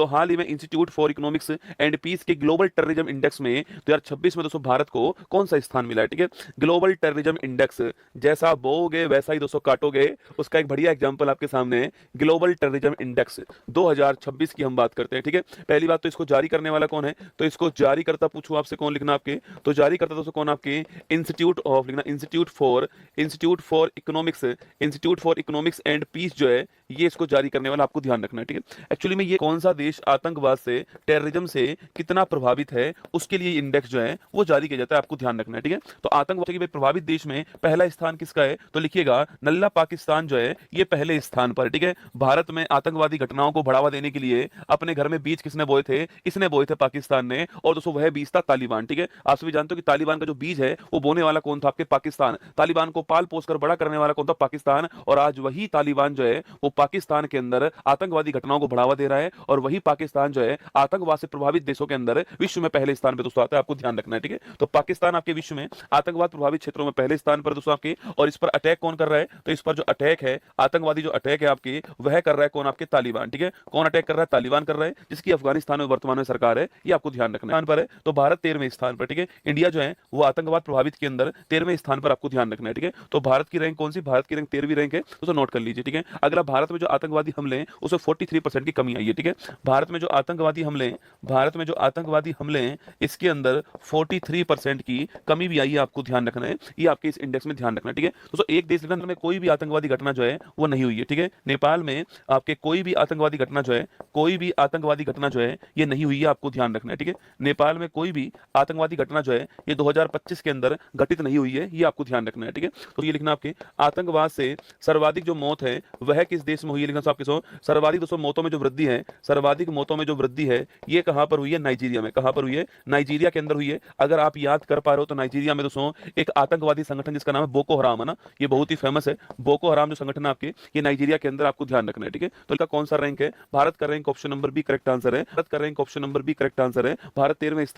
हाल ही में institute for economics and peace के ग्लोबल टेररिज्म इंडेक्स में 2026 में दोस्तों भारत को कौन सा स्थान मिला है? ठीक है, ग्लोबल टेररिज्म इंडेक्स, जैसा आप बोओगे वैसा ही दोस्तों काटोगे, उसका एक बढ़िया एग्जांपल आपके सामने है। ग्लोबल टेररिज्म इंडेक्स 2026 की हम बात करते हैं। ठीक है, पहली बात तो इसको जारी करने वाला कौन है? तो इसको जारी करता पूछूं आपसे कौन लिखना आपके, तो जारी करता दोस्तों कौन आपके, इंस्टीट्यूट ऑफ लिखना, institute for economics and peace जो है ये इसको जारी करने वाला आपको ध्यान रखना है। ठीक है, एक्चुअली में ये कौन सा देश आतंकवाद से, टेररिज्म से कितना प्रभावित है उसके लिए इंडेक्स जो है वो जारी किया जाता है, आपको ध्यान रखना है। ठीक है, तो आतंकवाद के प्रभावित देश में पहला स्थान किसका है? तो लिखिएगा नल्ला पाकिस्तान जो है ये पहले स्थान पर। ठीक है, भारत में आतंकवादी घटनाओं को बढ़ावा देने के लिए अपने घर में बीज किसने बोए थे? इसने बोए थे पाकिस्तान ने, और दोस्तों वह बीज था तालिबान। ठीक है, आप सभी जानते हो कि तालिबान का जो बीज है वो बोने वाला कौन था? आपके पाकिस्तान। तालिबान को पाल पोस कर बड़ा करने वाला कौन था? पाकिस्तान। और आज वही तालिबान जो है वो पाकिस्तान के अंदर आतंकवादी घटनाओं को बढ़ावा दे रहा है, और वही पाकिस्तान जो है आतंकवाद से प्रभावित देशों के अंदर विश्व में पहले स्थान पर दोस्तों आता है, आपको ध्यान रखना है। ठीक है, तो पाकिस्तान आपके विश्व में आतंकवाद प्रभावित क्षेत्रों में पहले स्थान पर दोस्तों आपके, और इस पर अटैक कौन कर रहा है? तो इस पर जो अटैक है, आतंकवादी जो अटैक है आपके, वह कर रहा है कौन? आपके तालिबान। ठीक है, कौन अटैक कर रहा है? तालिबान कर रहा है, जिसकी अफगानिस्तान में वर्तमान में सरकार है, ये आपको ध्यान रखना है। पर है तो भारत 13वें स्थान पर। ठीक है, इंडिया जो है वो आतंकवाद प्रभावित के अंदर 13वें स्थान पर, आपको ध्यान रखना है। ठीक है, तो भारत की रैंक कौन सी? भारत की रैंक 13वीं रैंक है, तो नोट कर लीजिए। ठीक है, अगला, भारत में जो आतंकवादी हमले हैं उसमें 43% की कमी आई है। ठीक है, भारत में जो आतंकवादी हमले हैं, भारत में जो आतंकवादी हमले हैं इसके अंदर 43% की कमी भी आई है, आपको ध्यान रखना है, ये आपके इस इंडेक्स में ध्यान रखना है। ठीक है, दोस्तों एक देश में कोई भी आतंकवादी घटना जो है वो नहीं हुई है। ठीक है, नेपाल में आपके कोई भी आतंकवादी घटना जो है, कोई भी आतंकवादी घटना जो है ये नहीं हुई है, आपको ध्यान रखना है। ठीक है, नेपाल में कोई भी आतंकवादी घटना जो है ये 2025 के अंदर घटित नहीं हुई है, ये आपको ध्यान रखना है। ठीक है, तो ये लिखना आपके, आतंकवाद से सर्वाधिक जो मौत है वह किस देश में हुई है? लिखना आपके सर्वाधिक दोस्तों मौतों में जो वृद्धि है, सर्वाधिक मौतों में जो वृद्धि है ये कहां पर हुई है? नाइजीरिया में। कहां पर हुई है? नाइजीरिया के अंदर हुई है। अगर आप याद कर पा रहे हो तो नाइजीरिया में दोस्तों एक आतंकवादी संगठन जिसका नाम है बोको हराम है ना, ये बहुत ही फेमस है। बोको हराम जो संगठन है आपके, ये नाइजीरिया के अंदर, आपको ध्यान रखना है। ठीक है, तो इसका कौन सा रैंक है? भारत का rank option number B correct answer है। भारत का rank option number B correct answer है। भारत 13वें स्थान